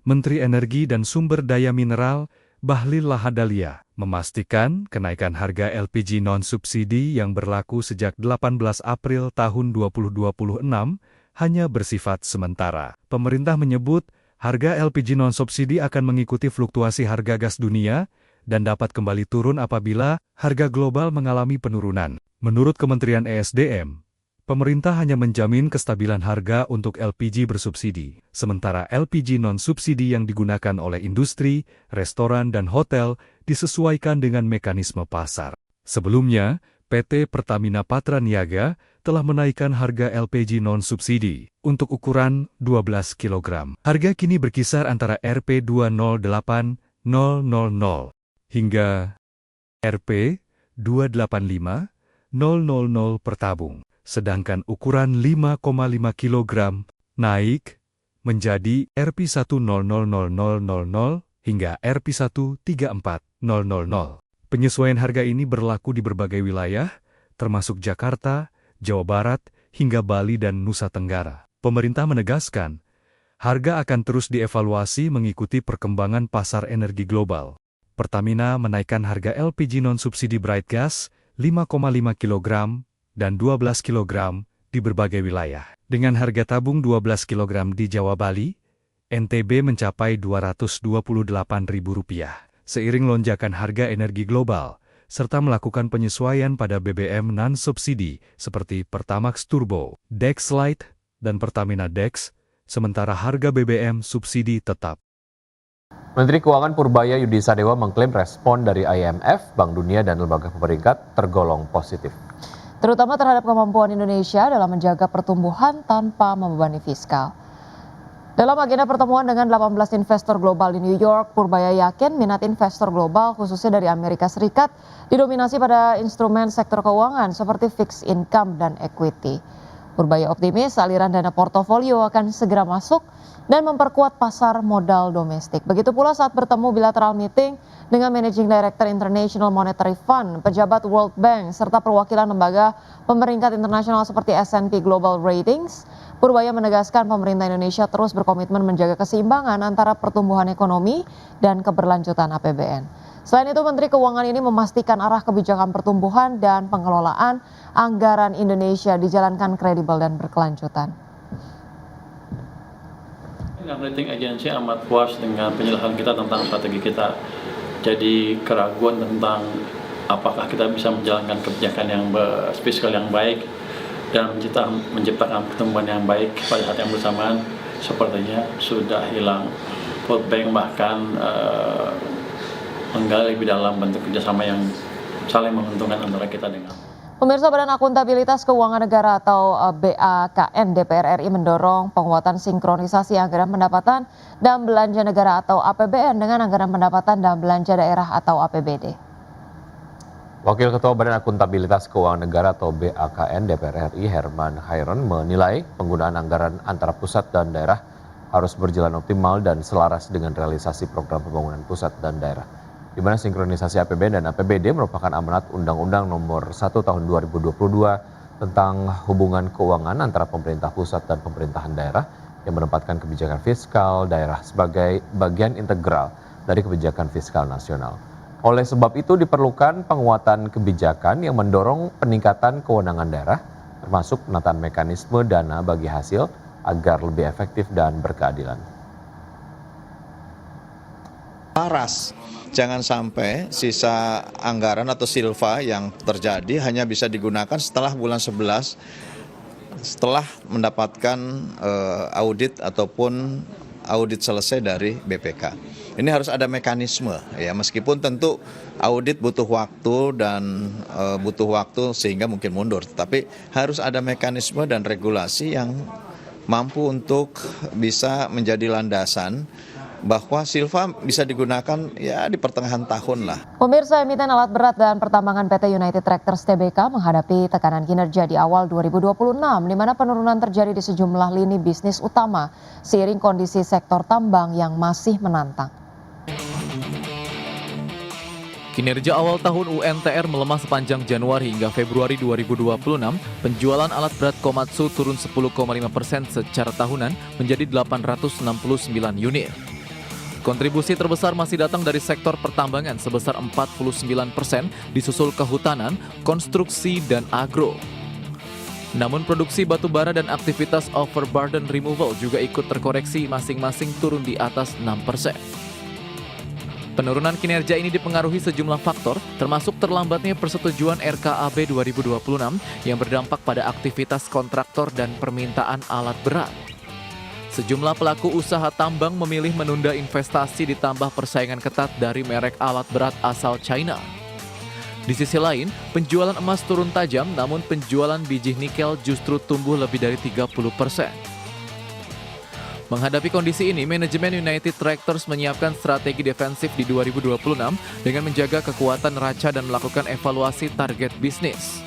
Menteri Energi dan Sumber Daya Mineral, Bahlil Lahadalia, memastikan kenaikan harga LPG non-subsidi yang berlaku sejak 18 April tahun 2026 hanya bersifat sementara. Pemerintah menyebut harga LPG non-subsidi akan mengikuti fluktuasi harga gas dunia dan dapat kembali turun apabila harga global mengalami penurunan. Menurut Kementerian ESDM, pemerintah hanya menjamin kestabilan harga untuk LPG bersubsidi, sementara LPG non-subsidi yang digunakan oleh industri, restoran, dan hotel disesuaikan dengan mekanisme pasar. Sebelumnya, PT Pertamina Patraniaga telah menaikkan harga LPG non-subsidi untuk ukuran 12 kg. Harga kini berkisar antara Rp208.000 hingga Rp285.000 per tabung. Sedangkan ukuran 5,5 kg naik menjadi Rp100.000 hingga Rp134.000. Penyesuaian harga ini berlaku di berbagai wilayah, termasuk Jakarta, Jawa Barat, hingga Bali dan Nusa Tenggara. Pemerintah menegaskan, harga akan terus dievaluasi mengikuti perkembangan pasar energi global. Pertamina menaikkan harga LPG non-subsidi Bright Gas 5,5 kg dan 12 kg di berbagai wilayah. Dengan harga tabung 12 kg di Jawa Bali, NTB mencapai Rp228.000. Seiring lonjakan harga energi global, serta melakukan penyesuaian pada BBM non-subsidi seperti Pertamax Turbo, Dex Lite, dan Pertamina Dex, sementara harga BBM subsidi tetap. Menteri Keuangan Purbaya Yudisadewa mengklaim respon dari IMF, Bank Dunia, dan lembaga peringkat tergolong positif. Terutama terhadap kemampuan Indonesia dalam menjaga pertumbuhan tanpa membebani fiskal. Dalam agenda pertemuan dengan 18 investor global di New York, Purbaya yakin minat investor global khususnya dari Amerika Serikat didominasi pada instrumen sektor keuangan seperti fixed income dan equity. Purbaya optimis aliran dana portofolio akan segera masuk dan memperkuat pasar modal domestik. Begitu pula saat bertemu bilateral meeting dengan Managing Director International Monetary Fund, pejabat World Bank, serta perwakilan lembaga pemeringkat internasional seperti S&P Global Ratings, Purbaya menegaskan pemerintah Indonesia terus berkomitmen menjaga keseimbangan antara pertumbuhan ekonomi dan keberlanjutan APBN. Selain itu, Menteri Keuangan ini memastikan arah kebijakan pertumbuhan dan pengelolaan anggaran Indonesia dijalankan kredibel dan berkelanjutan. Rating agensi amat puas dengan penjelasan kita tentang strategi kita. Jadi keraguan tentang apakah kita bisa menjalankan kebijakan yang fiskal yang baik dan menciptakan pertumbuhan yang baik pada saat yang bersamaan sepertinya sudah hilang. World Bank bahkan menggali lebih dalam bentuk kerjasama yang saling menguntungkan antara kita dengan. Pemirsa, Badan Akuntabilitas Keuangan Negara atau BAKN DPR RI mendorong penguatan sinkronisasi anggaran pendapatan dan belanja negara atau APBN dengan anggaran pendapatan dan belanja daerah atau APBD. Wakil Ketua Badan Akuntabilitas Keuangan Negara atau BAKN DPR RI Herman Khairon menilai penggunaan anggaran antara pusat dan daerah harus berjalan optimal dan selaras dengan realisasi program pembangunan pusat dan daerah, di mana sinkronisasi APBN dan APBD merupakan amanat Undang-Undang Nomor 1 Tahun 2022 tentang hubungan keuangan antara pemerintah pusat dan pemerintahan daerah yang menempatkan kebijakan fiskal daerah sebagai bagian integral dari kebijakan fiskal nasional. Oleh sebab itu diperlukan penguatan kebijakan yang mendorong peningkatan kewenangan daerah, termasuk penataan mekanisme dana bagi hasil agar lebih efektif dan berkeadilan. Laras. Jangan sampai sisa anggaran atau silva yang terjadi hanya bisa digunakan setelah bulan 11, setelah mendapatkan audit ataupun audit selesai dari BPK. Ini harus ada mekanisme, ya, meskipun tentu audit butuh waktu dan butuh waktu sehingga mungkin mundur, tapi harus ada mekanisme dan regulasi yang mampu untuk bisa menjadi landasan bahwa silva bisa digunakan ya di pertengahan tahun lah. Pemirsa, emiten alat berat dan pertambangan PT United Tractors Tbk menghadapi tekanan kinerja di awal 2026, di mana penurunan terjadi di sejumlah lini bisnis utama seiring kondisi sektor tambang yang masih menantang. Kinerja awal tahun UNTR melemah sepanjang Januari hingga Februari 2026. Penjualan alat berat Komatsu turun 10,5% secara tahunan menjadi 869 unit. Kontribusi terbesar masih datang dari sektor pertambangan sebesar 49%, disusul kehutanan, konstruksi, dan agro. Namun produksi batu bara dan aktivitas overburden removal juga ikut terkoreksi, masing-masing turun di atas 6%. Penurunan kinerja ini dipengaruhi sejumlah faktor, termasuk terlambatnya persetujuan RKAB 2026 yang berdampak pada aktivitas kontraktor dan permintaan alat berat. Sejumlah pelaku usaha tambang memilih menunda investasi ditambah persaingan ketat dari merek alat berat asal China. Di sisi lain, penjualan emas turun tajam, namun penjualan biji nikel justru tumbuh lebih dari 30%. Menghadapi kondisi ini, manajemen United Tractors menyiapkan strategi defensif di 2026 dengan menjaga kekuatan neraca dan melakukan evaluasi target bisnis.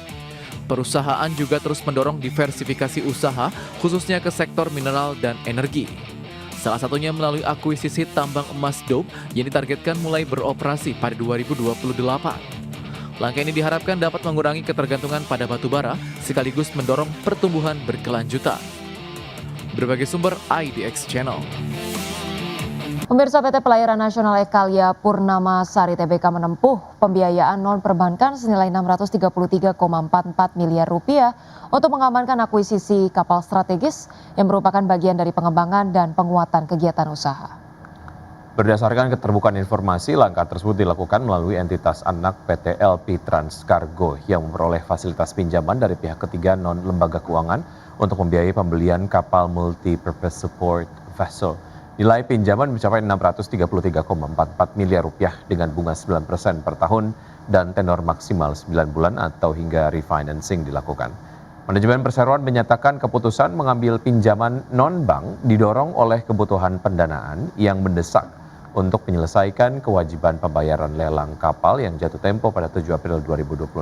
Perusahaan juga terus mendorong diversifikasi usaha, khususnya ke sektor mineral dan energi. Salah satunya melalui akuisisi tambang emas Dope yang ditargetkan mulai beroperasi pada 2028. Langkah ini diharapkan dapat mengurangi ketergantungan pada batu bara, sekaligus mendorong pertumbuhan berkelanjutan. Berbagai sumber IDX Channel. Pemirsa, PT Pelayaran Nasional Ekalia Purnama Sari Tbk menempuh pembiayaan non-perbankan senilai Rp633,44 miliar untuk mengamankan akuisisi kapal strategis yang merupakan bagian dari pengembangan dan penguatan kegiatan usaha. Berdasarkan keterbukaan informasi, langkah tersebut dilakukan melalui entitas anak PT LP Transcargo yang memperoleh fasilitas pinjaman dari pihak ketiga non-lembaga keuangan untuk membiayai pembelian kapal multi-purpose support vessel. Nilai pinjaman mencapai Rp633,44 miliar dengan bunga 9% per tahun dan tenor maksimal 9 bulan atau hingga refinancing dilakukan. Manajemen perseroan menyatakan keputusan mengambil pinjaman non-bank didorong oleh kebutuhan pendanaan yang mendesak untuk menyelesaikan kewajiban pembayaran lelang kapal yang jatuh tempo pada 7 April 2026.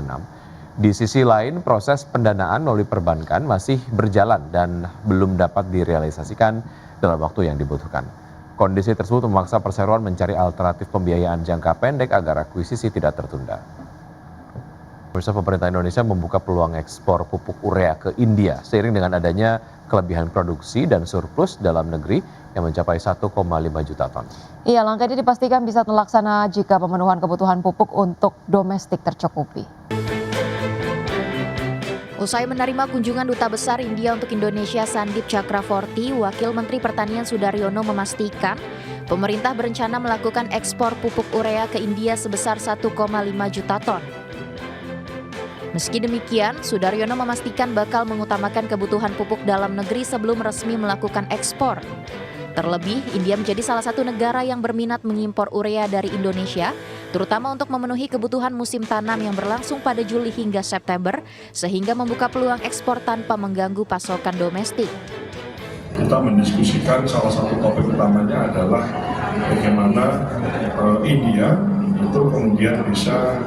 Di sisi lain, proses pendanaan melalui perbankan masih berjalan dan belum dapat direalisasikan dalam waktu yang dibutuhkan. Kondisi tersebut memaksa perseroan mencari alternatif pembiayaan jangka pendek agar akuisisi tidak tertunda. Pemerintah Indonesia membuka peluang ekspor pupuk urea ke India seiring dengan adanya kelebihan produksi dan surplus dalam negeri yang mencapai 1,5 juta ton. Iya, langkah ini dipastikan bisa terlaksana jika pemenuhan kebutuhan pupuk untuk domestik tercukupi. Usai menerima kunjungan Duta Besar India untuk Indonesia Sandip Chakravorty, Wakil Menteri Pertanian Sudaryono memastikan pemerintah berencana melakukan ekspor pupuk urea ke India sebesar 1,5 juta ton. Meski demikian, Sudaryono memastikan bakal mengutamakan kebutuhan pupuk dalam negeri sebelum resmi melakukan ekspor. Terlebih, India menjadi salah satu negara yang berminat mengimpor urea dari Indonesia, terutama untuk memenuhi kebutuhan musim tanam yang berlangsung pada Juli hingga September, sehingga membuka peluang ekspor tanpa mengganggu pasokan domestik. Kita mendiskusikan salah satu topik utamanya adalah bagaimana India itu kemudian bisa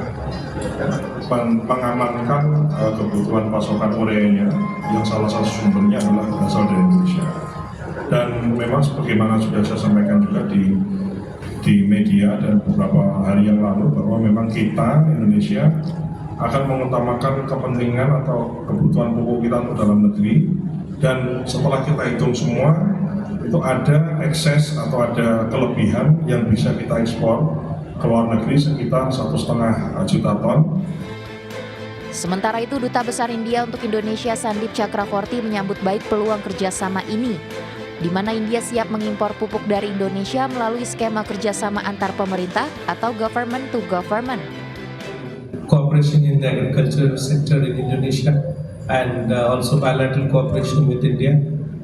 mengamankan kebutuhan pasokan ureanya yang salah satu sumbernya adalah berasal dari Indonesia. Dan memang sebagaimana sudah saya sampaikan juga di media dan beberapa hari yang lalu bahwa memang kita Indonesia akan mengutamakan kepentingan atau kebutuhan pupuk kita untuk dalam negeri, dan setelah kita hitung semua itu ada ekses atau ada kelebihan yang bisa kita ekspor ke luar negeri sekitar 1,5 juta ton. Sementara itu, Duta Besar India untuk Indonesia Sandip Chakravorty menyambut baik peluang kerjasama ini, di mana India siap mengimpor pupuk dari Indonesia melalui skema kerjasama antar pemerintah atau government to government. Cooperation in the agriculture sector in Indonesia and also bilateral cooperation with India.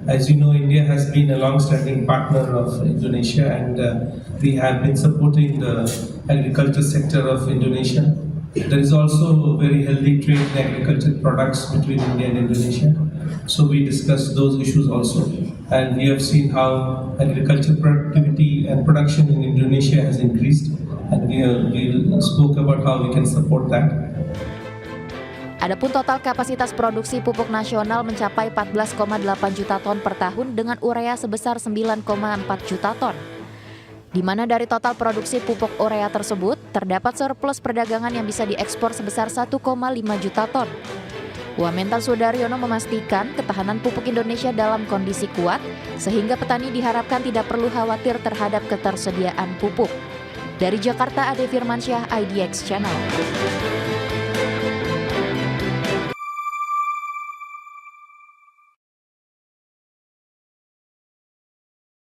As you know, India has been a long-standing partner of Indonesia, and we have been supporting the agriculture sector of Indonesia. There is also very healthy trade in agriculture products between India and Indonesia. So we discussed those issues also, and we have seen how agriculture productivity and production in Indonesia has increased, and we spoke about how we can support that. Adapun total kapasitas produksi pupuk nasional mencapai 14,8 juta ton per tahun dengan urea sebesar 9,4 juta ton. Di mana dari total produksi pupuk urea tersebut, terdapat surplus perdagangan yang bisa diekspor sebesar 1,5 juta ton. Wamentan Sudaryono memastikan ketahanan pupuk Indonesia dalam kondisi kuat, sehingga petani diharapkan tidak perlu khawatir terhadap ketersediaan pupuk. Dari Jakarta, Ade Firmansyah, IDX Channel.